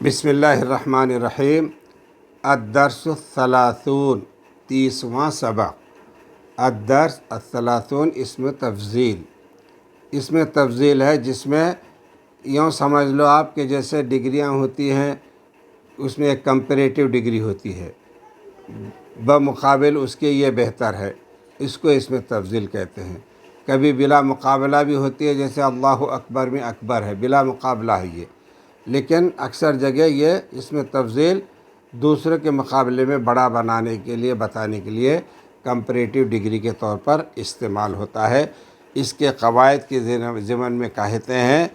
بسم اللہ الرحمن الرحیم۔ الدرس الثلاثون، 30واں سبق۔ الدرس الثلاثون اس میں تفضیل ہے، جس میں یوں سمجھ لو آپ کہ جیسے ڈگریاں ہوتی ہیں، اس میں ایک کمپیریٹیو ڈگری ہوتی ہے، بمقابل اس کے یہ بہتر ہے، اس کو اس میں تفضیل کہتے ہیں۔ کبھی بلا مقابلہ بھی ہوتی ہے، جیسے اللہ اکبر میں اکبر ہے، بلا مقابلہ ہے یہ، لیکن اکثر جگہ یہ اس میں تفضیل دوسرے کے مقابلے میں بڑا بنانے کے لیے، بتانے کے لیے کمپیریٹیو ڈگری کے طور پر استعمال ہوتا ہے۔ اس کے قواعد کے ضمن میں کہتے ہیں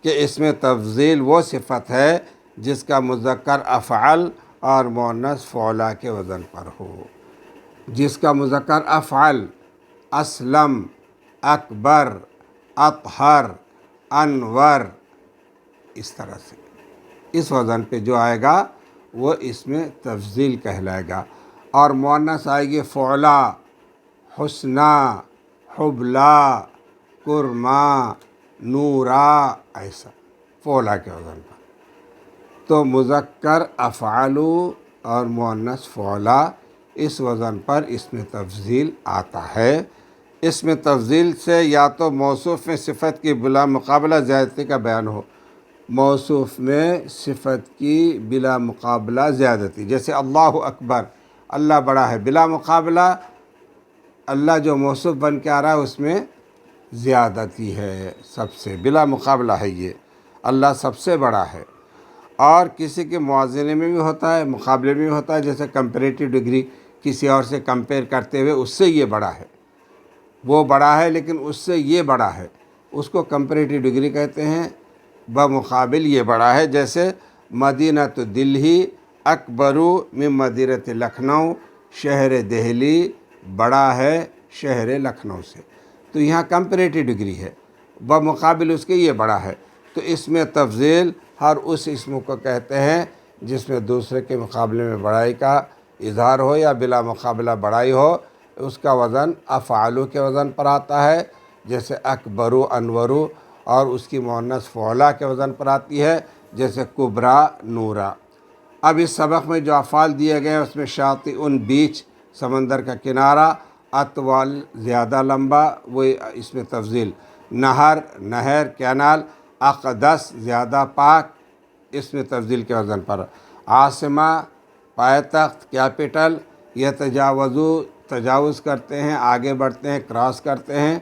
کہ اس میں تفضیل وہ صفت ہے جس کا مذکر افعل اور مؤنث فعلا کے وزن پر ہو۔ جس کا مذکر افعل اسلم، اکبر، اطہر، انور، اس طرح سے اس وزن پہ جو آئے گا وہ اس میں تفضیل کہلائے گا، اور مؤنث آئے گی فعلا، حسنا، حبلا، کرما، نورا، ایسا فعلا کے وزن پر۔ تو مذکر افعالو اور مؤنث فعلا اس وزن پر اس میں تفضیل آتا ہے۔ اس میں تفضیل سے یا تو موصوف میں صفت کی بلا مقابلہ زیادتی کا بیان ہو، موصوف میں صفت کی بلا مقابلہ زیادتی، جیسے اللہ اکبر، اللہ بڑا ہے، بلا مقابلہ اللہ جو موصوف بن کے آ رہا ہے اس میں زیادتی ہے، سب سے بلا مقابلہ ہے، یہ اللہ سب سے بڑا ہے۔ اور کسی کے موازنے میں بھی ہوتا ہے، مقابلے میں بھی ہوتا ہے، جیسے کمپیریٹیو ڈگری، کسی اور سے کمپیئر کرتے ہوئے اس سے یہ بڑا ہے، وہ بڑا ہے لیکن اس سے یہ بڑا ہے، اس کو کمپیریٹیو ڈگری کہتے ہیں، بمقابل یہ بڑا ہے۔ جیسے مدینۃ دلہی اکبرو من مدینۃ لکھنؤ، شہر دہلی بڑا ہے شہر لکھنؤ سے، تو یہاں کمپیریٹیو ڈگری ہے، بمقابل اس کے یہ بڑا ہے۔ تو اس میں تفضیل ہر اس اسم کو کہتے ہیں جس میں دوسرے کے مقابلے میں بڑائی کا اظہار ہو یا بلا مقابلہ بڑائی ہو، اس کا وزن افعالو کے وزن پر آتا ہے، جیسے اکبرو، انورو، اور اس کی مؤنث فعلا کے وزن پر آتی ہے، جیسے کبرا، نورا۔ اب اس سبق میں جو افعال دیے گئے ہیں اس میں شاطئ بیچ، سمندر کا کنارہ، اطول زیادہ لمبا، وہ اس میں تفضیل، نہر نہر کینال، اقدس زیادہ پاک، اس میں تفضیل کے وزن پر، عاصمہ پائے-تخت، کیپٹل، یتجاوزو تجاوز کرتے ہیں، آگے بڑھتے ہیں، کراس کرتے ہیں،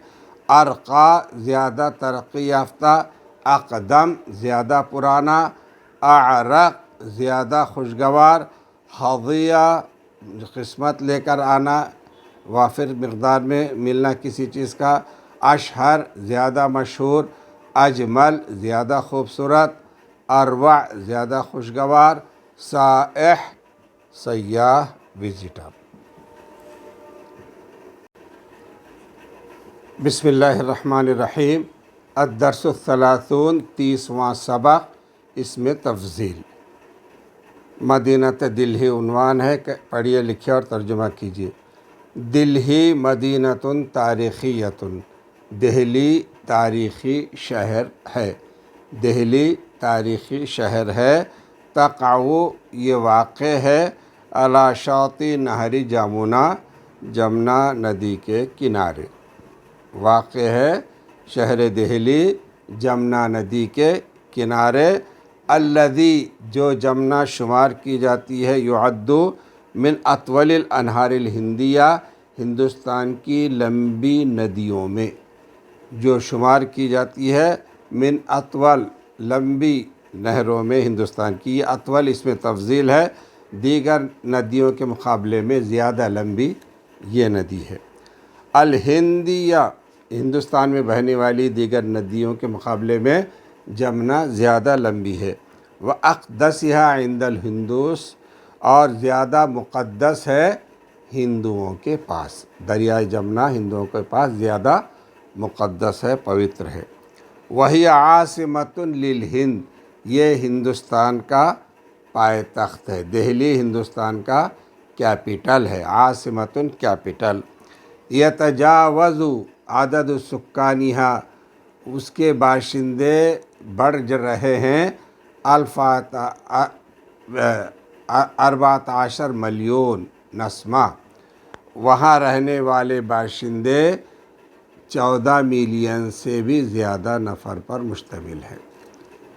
ارقا زیادہ ترقی یافتہ، اقدم زیادہ پرانا، اعرق زیادہ خوشگوار، ہضیہ قسمت لے کر آنا، وافر مقدار میں ملنا کسی چیز کا، اشہر زیادہ مشہور، اجمل زیادہ خوبصورت، اروع زیادہ خوشگوار، سائح سیاح وزٹر۔ بسم اللہ الرحمن الرحیم۔ الدرس الثلاثون، 30واں سبق، اس میں تفضیل۔ مدینۃ دلہی عنوان ہے، پڑھیے لکھیے اور ترجمہ کیجیے۔ دلہی مدینۃ تاریخیۃ، دہلی تاریخی شہر ہے، دہلی تاریخی شہر ہے۔ تقع یہ واقع ہے، علی شاطئ نہر جمنا، جمنا ندی کے کنارے، واقع ہے شہر دہلی جمنا ندی کے کنارے، الذی جو جمنا شمار کی جاتی ہے، یعد من اطول الانہار الہندیہ، ہندوستان کی لمبی ندیوں میں، جو شمار کی جاتی ہے من اطول لمبی نہروں میں ہندوستان کی، یہ اطول اس میں تفضیل ہے، دیگر ندیوں کے مقابلے میں زیادہ لمبی یہ ندی ہے۔ الہندیہ ہندوستان میں بہنے والی دیگر ندیوں کے مقابلے میں جمنا زیادہ لمبی ہے۔ وَأَقْدَسِهَا عِنْدَ الْهِنْدُوس، اور زیادہ مقدس ہے ہندوؤں کے پاس، دریائے جمنا ہندوؤں کے پاس زیادہ مقدس ہے، پوتر ہے۔ وَهِيَ عَاصِمَةٌ لِلْهِنْد، یہ ہندوستان کا پائے تخت ہے، دہلی ہندوستان کا کیپٹل ہے، عاصمۃ کیپٹل۔ یتجاوز عدد سکانیہا، اس کے باشندے بڑھ رہے ہیں، 14 ملین نسمہ، وہاں رہنے والے باشندے 14 ملین سے بھی زیادہ نفر پر مشتمل ہے۔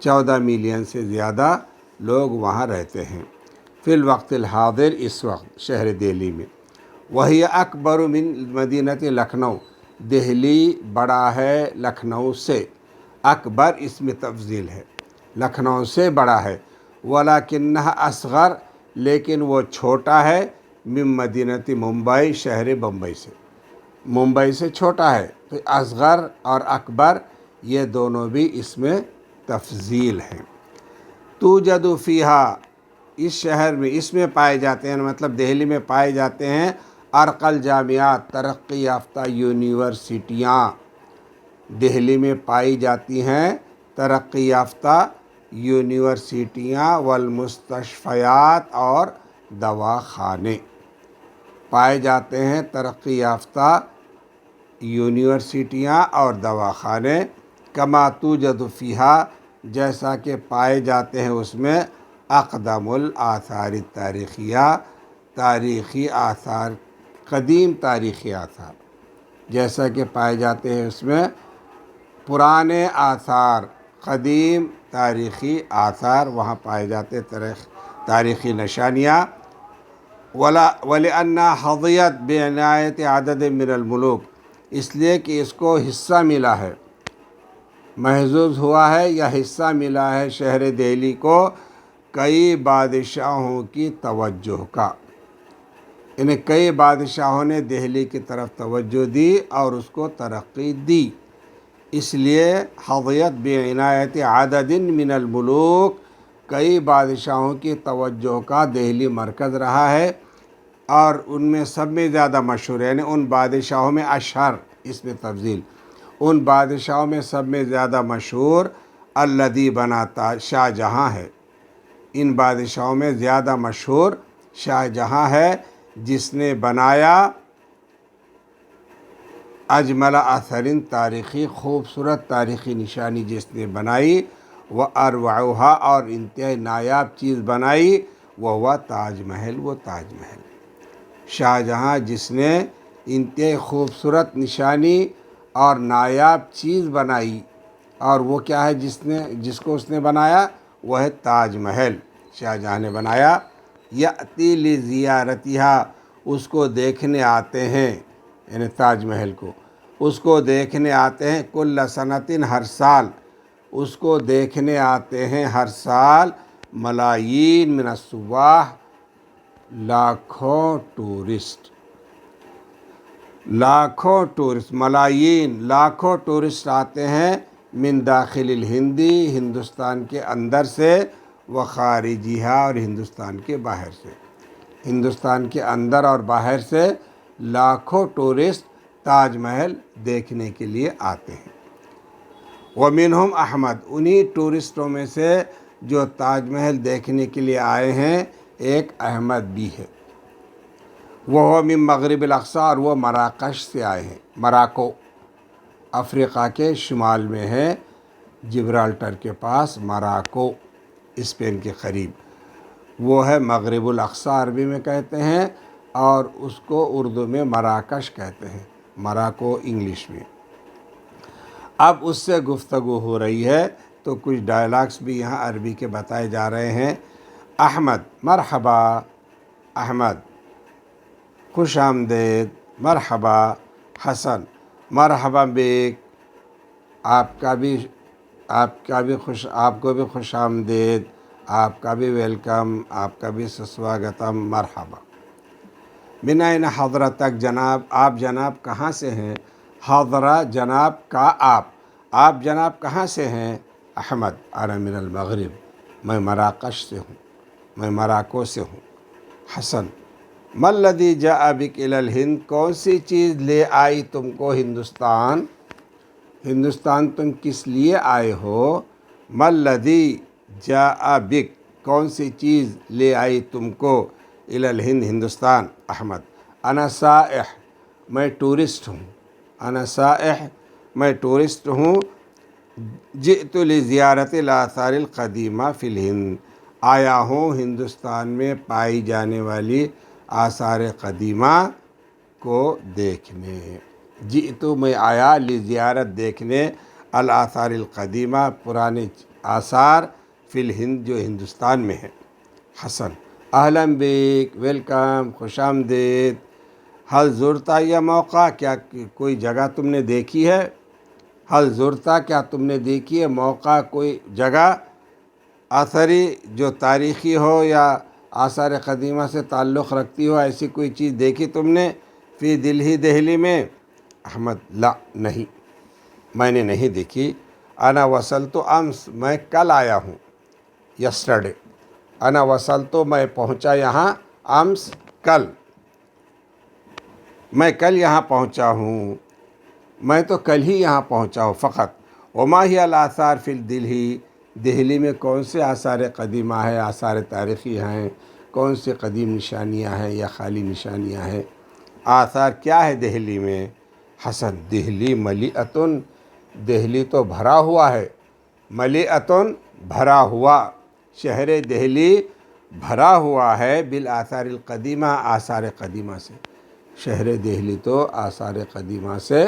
14 ملین سے زیادہ لوگ وہاں رہتے ہیں فی الوقت الحاضر، اس وقت شہر دہلی میں۔ وہی اکبر من مدینہ لکھنؤ، دہلی بڑا ہے لکھنؤ سے، اکبر اس میں تفضیل ہے، لکھنؤ سے بڑا ہے، ولیکنہ اصغر، لیکن وہ چھوٹا ہے، من مدینہ ممبئی، شہر بمبئی سے، ممبئی سے چھوٹا ہے۔ تو اصغر اور اکبر یہ دونوں بھی اس میں تفضیل ہیں۔ توجد فیہا، اس شہر میں، اس میں پائے جاتے ہیں، مطلب دہلی میں پائے جاتے ہیں ارقل جامعات، ترقی یافتہ یونیورسٹیاں دہلی میں پائی جاتی ہیں، ترقی یافتہ یونیورسٹیاں، والمستشفیات، اور دواخانے پائے جاتے ہیں، ترقی یافتہ یونیورسٹیاں اور دواخانے، کما توجد فیہا، جیسا کہ پائے جاتے ہیں اس میں اقدم الآثار التاریخیہ، تاریخی آثار، قدیم تاریخی آثار، جیسا کہ پائے جاتے ہیں اس میں پرانے آثار، قدیم تاریخی آثار وہاں پائے جاتے، تاریخی نشانیاں۔ وَلِأَنَّا حَظِيَتْ بِعِنَایَتِ عَدَدٍ مِّنَ الْمُلُوک، اس لیے کہ اس کو حصہ ملا ہے، محظوظ ہوا ہے یا حصہ ملا ہے شہر دہلی کو کئی بادشاہوں کی توجہ کا، انہیں کئی بادشاہوں نے دہلی کی طرف توجہ دی اور اس کو ترقی دی، اس لیے حظیت بعنایت عدد من الملوک، کئی بادشاہوں کی توجہ کا دہلی مرکز رہا ہے، اور ان میں سب میں زیادہ مشہور، یعنی ان بادشاہوں میں اشہر، اس میں تفضیل، ان بادشاہوں میں سب میں زیادہ مشہور الذی بناتا شاہ جہاں ہے، ان بادشاہوں میں زیادہ مشہور شاہ جہاں ہے، جس نے بنایا اجمل اثرین، تاریخی خوبصورت تاریخی نشانی جس نے بنائی، وہ اروعہا، اور انتہائی نایاب چیز بنائی، وہ تاج محل، وہ تاج محل، شاہ جہاں جس نے انتہائی خوبصورت نشانی اور نایاب چیز بنائی، اور وہ کیا ہے جس کو اس نے بنایا، وہ ہے تاج محل، شاہ جہاں نے بنایا۔ یأتی لزیارتہا، اس کو دیکھنے آتے ہیں، یعنی تاج محل کو، اس کو دیکھنے آتے ہیں، کل سنتٍ، ہر سال، اس کو دیکھنے آتے ہیں ہر سال، ملایین من السواح، لاکھوں ٹورسٹ، ملایین، لاکھوں ٹورسٹ آتے ہیں، من داخل الہندی، ہندوستان کے اندر سے، و خارجیہا، اور ہندوستان کے باہر سے، ہندوستان کے اندر اور باہر سے لاکھوں ٹورسٹ تاج محل دیکھنے کے لیے آتے ہیں۔ ومنہم احمد، انہی ٹورسٹوں میں سے جو تاج محل دیکھنے کے لیے آئے ہیں ایک احمد بھی ہے، وہ من مغرب الاقصی، اور وہ مراکش سے آئے ہیں، مراکو افریقہ کے شمال میں ہے، جبرالٹر کے پاس مراکو، اسپین کے قریب، وہ ہے مغرب الاقصی عربی میں کہتے ہیں، اور اس کو اردو میں مراکش کہتے ہیں، مراکو انگلش میں۔ اب اس سے گفتگو ہو رہی ہے تو کچھ ڈائلاگس بھی یہاں عربی کے بتائے جا رہے ہیں۔ احمد، مرحبا، احمد خوش آمدید، مرحبا، حسن، مرحبا بیک، آپ کو بھی خوش آمدید، آپ کا بھی ویلکم، آپ کا بھی سسواگتم، مرحبا۔ من این حضرتک، جناب، آپ جناب کہاں سے ہیں؟ حضرہ، جناب کا آپ جناب کہاں سے ہیں؟ احمد، انا من المغرب، میں مراکش سے ہوں، میں مراکو سے ہوں۔ حسن، ما الذی جاء بک الی الہند، کون سی چیز لے آئی تم کو ہندوستان؟ ہندوستان تم کس لیے آئے ہو؟ ما الذی جاء بک، کون سی چیز لے آئی تم کو الی الہند، ہندوستان؟ احمد، انا سائح، میں ٹورسٹ ہوں، انا سائح، میں ٹورسٹ ہوں، جئت لزیارت الآثار القدیمہ فی الہند، آیا ہوں ہندوستان میں پائی جانے والی آثار قدیمہ کو دیکھنے۔ جئت میں آیا، لزیارت دیکھنے، الآثار القدیمہ پرانے آثار، فی الہند جو ہندوستان میں ہے۔ حسن، اہلا بیک، ویلکم، خوش آمدید۔ حل زرتا، یہ موقع، کیا کوئی جگہ تم نے دیکھی ہے؟ حل زرتا، کیا تم نے دیکھی ہے؟ موقع، کوئی جگہ اثری جو تاریخی ہو یا آثار قدیمہ سے تعلق رکھتی ہو، ایسی کوئی چیز دیکھی تم نے؟ فی دلہی، دہلی میں؟ احمد، لا، نہیں، میں نے نہیں دیکھی۔ انا وصلت امس، میں کل آیا ہوں، یسٹرڈے۔ انا وصلت، میں پہنچا یہاں، امس، کل، میں کل یہاں پہنچا ہوں، میں تو کل ہی یہاں پہنچا ہوں فقط۔ وما ہی الآثار فی دلہی، دہلی میں کون سے آثار قدیمہ ہے، آثار تاریخی ہیں، کون سی قدیم نشانیاں ہیں یا خالی نشانیاں ہیں؟ آثار کیا ہے دہلی میں؟ حسن، دہلی ملیئتن، دہلی تو بھرا ہوا ہے، ملیئتن، بھرا ہوا، شہر دہلی بھرا ہوا ہے، بالآثار القدیمہ، آثار قدیمہ سے۔ شہر دہلی تو آثار قدیمہ سے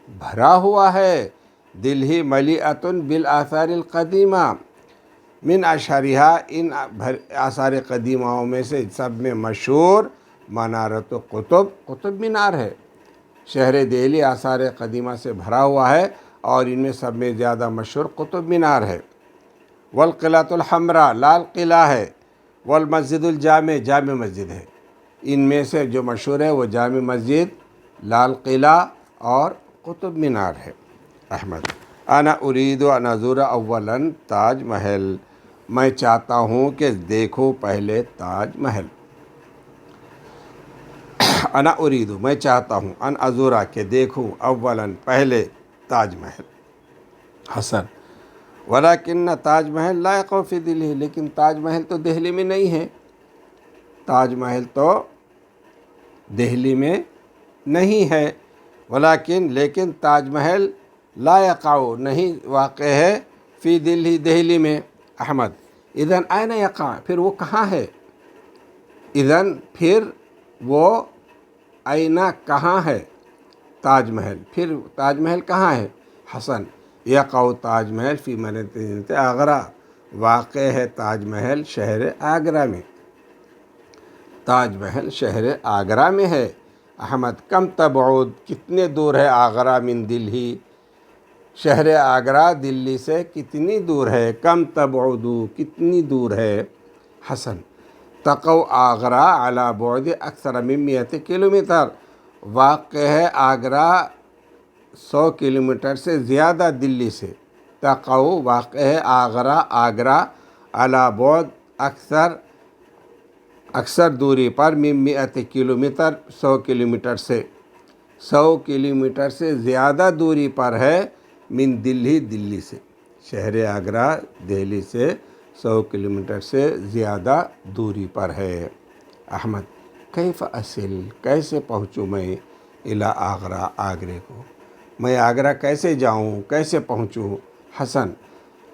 بھرا ہوا ہے۔ دلہی ملیئتن بالآثار القدیمہ، من اشہرہا، ان آثار قدیمہوں میں سے سب میں مشہور منارت قطب، قطب مینار ہے۔ شہر دہلی آثار قدیمہ سے بھرا ہوا ہے اور ان میں سب میں زیادہ مشہور قطب مینار ہے۔ والقلعۃ الحمراء، لال قلعہ ہے۔ والمسجد الجامع، جامع مسجد ہے۔ ان میں سے جو مشہور ہے وہ جامع مسجد، لال قلعہ اور قطب مینار ہے۔ احمد، انا ارید ان ازور اولا تاج محل، میں چاہتا ہوں کہ دیکھوں پہلے تاج محل۔ انا ارید، میں چاہتا ہوں، ان ازورا، کہ دیکھوں، اولا، پہلے، تاج محل۔ حسن، ولیکن تاج محل لا یقع فی دلہی، لیکن تاج محل تو دہلی میں نہیں ہے، تاج محل تو دہلی میں نہیں ہے۔ لیکن تاج محل لا یقع، نہیں واقع ہے، فی دلہی، دہلی میں۔ احمد، اذن این یقع، پھر وہ کہاں ہے؟ اذن، پھر وہ، این، کہاں ہے تاج محل، پھر تاج محل کہاں ہے؟ حسن، یقع تاج محل فی مدینہ آگرہ، واقع ہے تاج محل شہر آگرہ میں، تاج محل شہر آگرہ میں ہے۔ احمد، کم تبعد، کتنے دور ہے آگرہ من دلہی، شہر آگرہ دلی سے کتنی دور ہے؟ کم تبعد، کتنی دور ہے؟ حسن، تقع آگرہ علی بعد اکثر من 100 کلومیٹر، واقع ہے آگرہ 100 کلومیٹر سے زیادہ دلی سے۔ تقع، واقع ہے آگرہ، آگرہ، علی بعد، اکثر دوری پر، من 100 کلومیٹر، 100 کلومیٹر سے، 100 کلومیٹر سے زیادہ دوری پر ہے، من دلی، دلی سے، شہر آگرہ دہلی سے 100 کلومیٹر سے زیادہ دوری پر ہے۔ احمد، کیف اصل، کیسے پہنچوں میں، الی آگرہ، آگرے کو، میں آگرہ کیسے جاؤں، کیسے پہنچوں؟ حسن،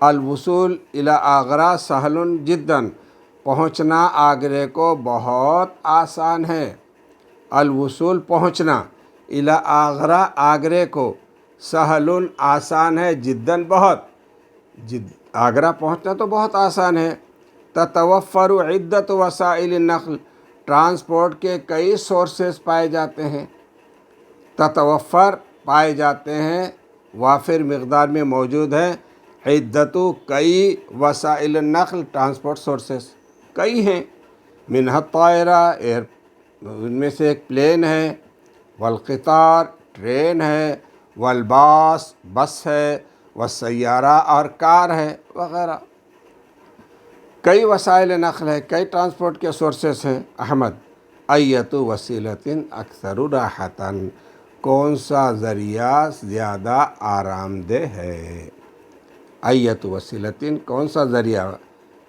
الوصول الی آگرہ سہل جدا، پہنچنا آگرے کو بہت آسان ہے۔ الوصول، پہنچنا، الی آگرہ، آگرے کو، سہل، آسان ہے، جداً، بہت، آگرہ پہنچنا تو بہت آسان ہے۔ تتوفر عدت وسائل النقل، ٹرانسپورٹ کے کئی سورسز پائے جاتے ہیں۔ تتوفر، پائے جاتے ہیں، وافر مقدار میں موجود ہیں، عدت، کئی، وسائل النقل، ٹرانسپورٹ سورسز کئی ہیں، منہا الطائرہ، ان میں سے ایک پلین ہے، والقطار، ٹرین ہے، والباص، بس ہے، والسیارہ، اور کار ہے، وغیرہ، کئی وسائل نقل ہے، کئی ٹرانسپورٹ کے سورسز ہیں۔ احمد، ایت وسیلۃ اکثر راحتاً، کون سا ذریعہ زیادہ آرام دہ ہے؟ ایت وسیلۃ، کون سا ذریعہ،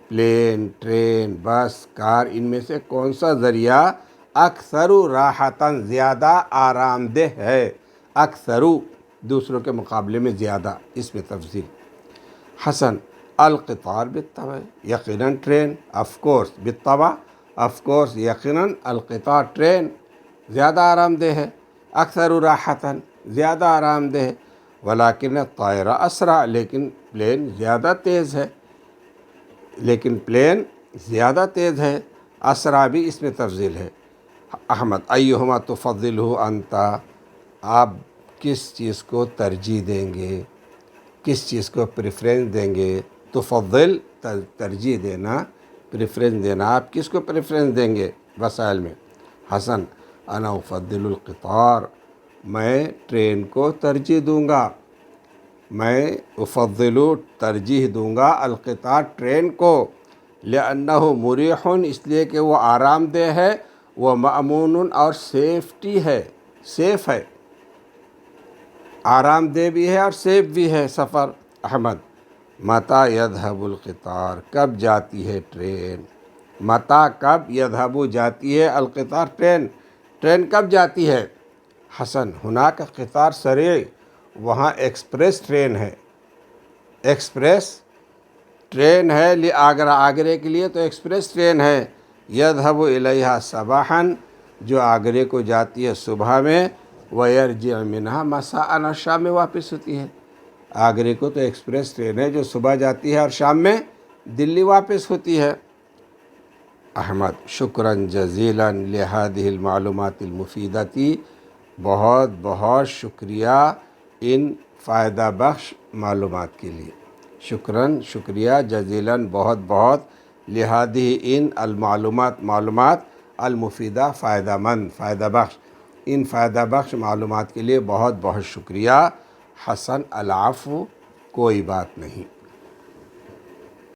پلین، ٹرین، بس، کار، ان میں سے کون سا ذریعہ اکثر راحتاً، زیادہ آرام دہ ہے؟ اکثر، دوسروں کے مقابلے میں زیادہ، اس میں تفضیل۔ حسن، القطار بالطبع، یقیناً ٹرین، آف کورس، بالطبع، آف کورس، یقیناً، القطار ٹرین زیادہ آرام دہ ہے، اکثر راحتاً زیادہ آرام دہ ہے، ولیکن الطائرہ اسرع، لیکن پلین زیادہ تیز ہے، اسرع بھی اس میں تفضیل ہے۔ احمد، ایہما تفضلہ انت، آپ کس چیز کو ترجیح دیں گے، کس چیز کو پریفرنس دیں گے؟ تفضل ترجیح دینا، پریفرنس دینا، آپ کس کو پریفرنس دیں گے وسائل میں؟ حسن، انا افضل القطار، میں ٹرین کو ترجیح دوں گا، میں ترجیح دوں گا القطار ٹرین کو، لأنہ مریح، اس لیے کہ وہ آرام دہ ہے، وہ مأمون، اور سیف ہے، آرام دہ بھی ہے اور سیف بھی ہے سفر۔ احمد، متى يذهب القطار، کب جاتی ہے ٹرین؟ متى، کب، يذهب جاتی ہے، القطار ٹرین کب جاتی ہے؟ حسن، ہناک قطار سریع، وہاں ایکسپریس ٹرین ہے، آگرے کے لیے تو ایکسپریس ٹرین ہے، يذهب إليها صباحاً، جو آگرے کو جاتی ہے صبح میں، ويرجع منها مساءً، اور شام میں واپس ہوتی ہے۔ آگرے کو تو ایکسپریس ٹرین ہے جو صبح جاتی ہے اور شام میں دلی واپس ہوتی ہے۔ احمد، شکراً جزیلاً لہذه المعلومات المفیدۃ، بہت بہت شکریہ ان فائدہ بخش معلومات کے لیے۔ شکریہ جزیلاً، بہت بہت، لہذه ان معلومات المفیدہ، فائدہ مند، فائدہ بخش، ان فائدہ بخش معلومات کے لیے بہت بہت شکریہ۔ حسن، العفو، کوئی بات نہیں۔